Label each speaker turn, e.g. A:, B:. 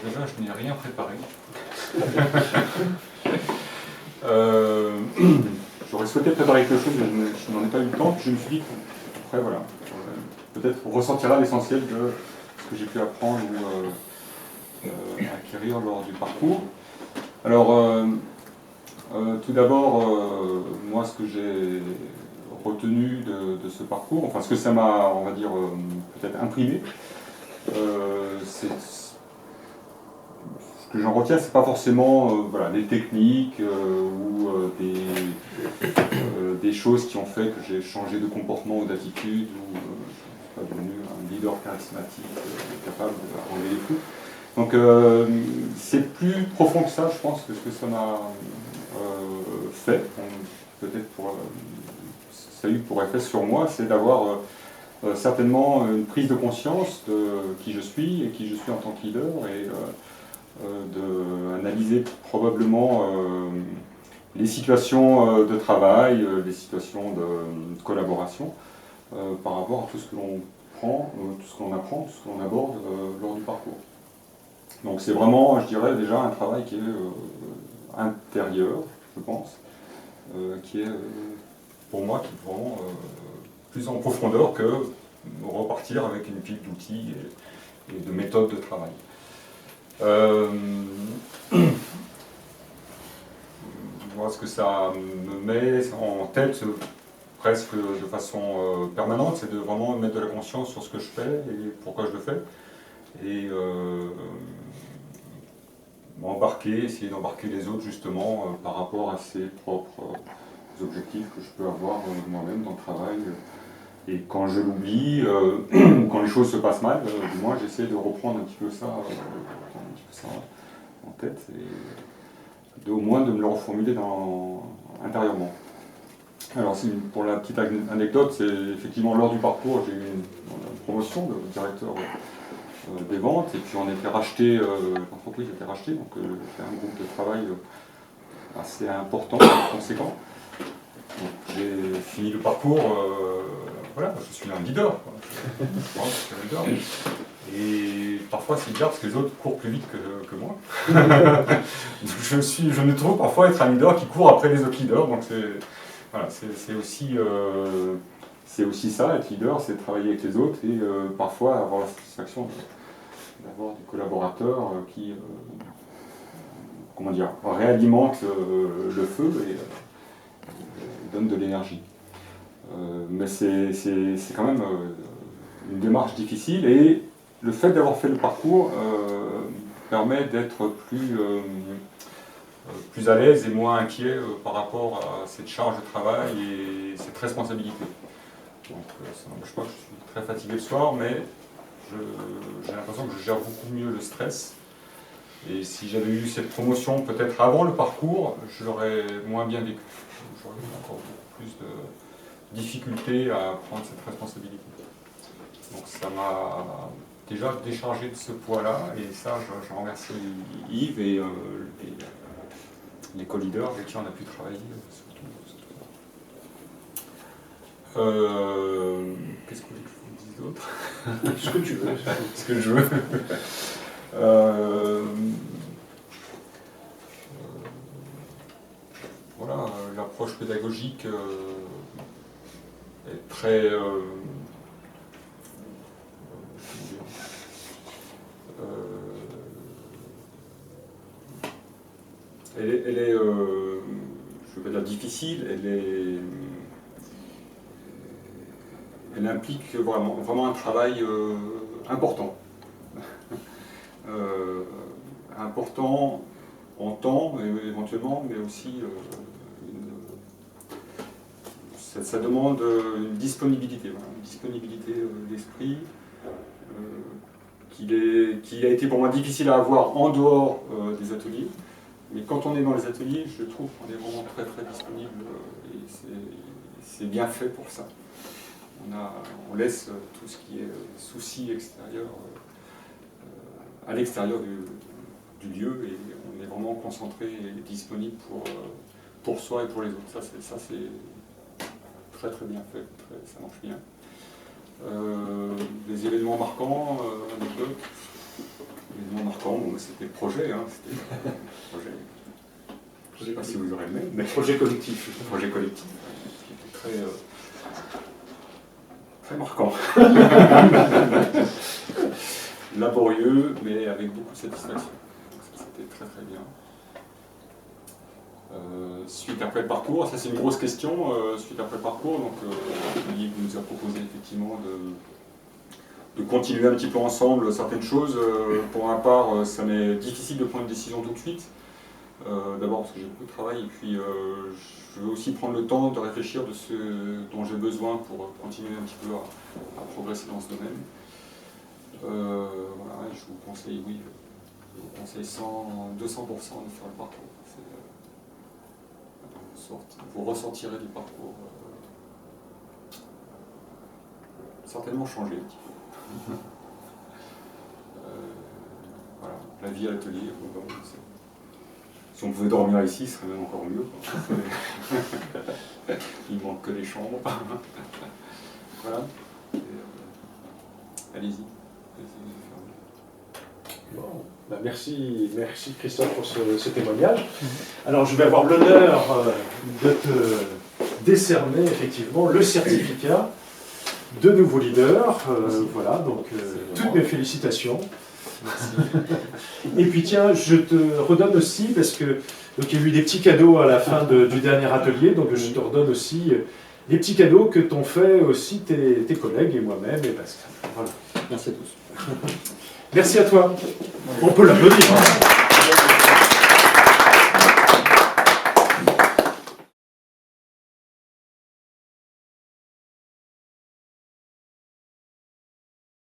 A: déjà, je n'ai rien préparé. J'aurais souhaité préparer quelque chose, mais je n'en ai pas eu le temps. Puis je me suis dit, après, voilà, peut-être on ressentira l'essentiel de ce que j'ai pu apprendre ou acquérir lors du parcours. Alors, tout d'abord, moi, ce que j'ai retenu de ce parcours, enfin, ce que ça m'a, on va dire, peut-être imprimé, ce que j'en retiens, c'est pas forcément voilà, des techniques ou des choses qui ont fait que j'ai changé de comportement ou d'attitude ou je suis pas devenu un leader charismatique capable d'enlever les fous. Donc c'est plus profond que ça, je pense, que ce que ça m'a fait. Peut-être ça a eu pour effet sur moi, c'est d'avoir certainement une prise de conscience de qui je suis et qui je suis en tant que leader et d'analyser probablement les situations de travail, les situations de collaboration par rapport à tout ce que l'on prend, tout ce que l'on apprend, tout ce que l'on aborde lors du parcours. Donc c'est vraiment, je dirais, déjà un travail qui est intérieur, je pense, qui est pour moi qui est vraiment plus en profondeur que repartir avec une pile d'outils et de méthodes de travail. Moi, ce que ça me met en tête presque de façon permanente, c'est de vraiment mettre de la conscience sur ce que je fais et pourquoi je le fais. Et essayer d'embarquer les autres justement par rapport à ses propres objectifs que je peux avoir moi-même dans le travail. Et quand je l'oublie, ou quand les choses se passent mal, du moins j'essaie de reprendre un petit peu ça en tête et au moins de me le reformuler intérieurement. Alors pour la petite anecdote, c'est effectivement lors du parcours, j'ai eu une promotion de directeur des ventes et puis on était racheté, l'entreprise a été rachetée, donc c'était un groupe de travail assez important, conséquent. Donc, j'ai fini le parcours, voilà, je suis un leader. Je pense que je suis un leader. Et parfois c'est bizarre parce que les autres courent plus vite que moi. Donc, je me trouve parfois être un leader qui court après les autres leaders. Donc voilà, c'est aussi ça, être leader, c'est travailler avec les autres et parfois avoir la satisfaction d'avoir des collaborateurs qui comment dire, réalimentent le feu et donnent de l'énergie. Mais c'est quand même une démarche difficile et le fait d'avoir fait le parcours permet d'être plus à l'aise et moins inquiet par rapport à cette charge de travail et cette responsabilité. Donc ça n'empêche pas que je suis très fatigué le soir, mais j'ai l'impression que je gère beaucoup mieux le stress. Et si j'avais eu cette promotion peut-être avant le parcours, je l'aurais moins bien vécu. J'aurais eu encore beaucoup plus de difficultés à prendre cette responsabilité. Donc ça m'a déjà déchargé de ce poids-là, et ça, je remercie Yves et les co-leaders avec qui on a pu travailler. Qu'est-ce que je vous dise d'autre?
B: Ce que tu veux.
A: Ce que je veux. Voilà, l'approche pédagogique est très elle est je ne veux pas dire difficile, elle implique vraiment un travail important. Important en temps éventuellement, mais aussi ça demande une disponibilité d'esprit qui a été pour moi difficile à avoir en dehors des ateliers. Mais quand on est dans les ateliers, je trouve qu'on est vraiment très très disponible et c'est bien fait pour ça. On laisse tout ce qui est soucis extérieurs à l'extérieur du lieu et on est vraiment concentré et disponible pour soi et pour les autres. Ça c'est très très bien fait, ça marche bien. Des événements marquants, anecdotes. Événement marquant, bon, c'était projet, hein, c'était projet. Je ne sais pas si vous aurez le même, mais
B: Projet collectif.
A: Projet collectif, qui était très, très marquant. Laborieux, mais avec beaucoup de satisfaction. C'était très très bien. Suite après le parcours, ça c'est une grosse question. Suite après le parcours, donc Olivier nous a proposé effectivement de continuer un petit peu ensemble certaines choses. Pour ma part, ça m'est difficile de prendre une décision tout de suite. D'abord parce que j'ai beaucoup de travail et puis je veux aussi prendre le temps de réfléchir de ce dont j'ai besoin pour continuer un petit peu à progresser dans ce domaine. Voilà, je vous conseille, oui, je vous conseille 200% de faire le parcours. Vous ressentirez du parcours certainement changer un petit peu. Voilà, la vie à l'atelier, si on pouvait dormir ici, ce serait même encore mieux. Il ne manque que des chambres. Voilà. Allez-y.
B: Bon, bah merci Christophe pour ce témoignage. Alors je vais avoir l'honneur de te décerner effectivement le certificat de nouveau leader. Voilà, donc toutes mes félicitations. Merci. Et puis tiens, je te redonne aussi, parce que donc, il y a eu des petits cadeaux à la fin du dernier atelier, donc je te redonne aussi les petits cadeaux que t'ont fait aussi tes collègues et moi-même et Pascal. Voilà.
A: Merci à tous.
B: Merci à toi. On peut l'applaudir.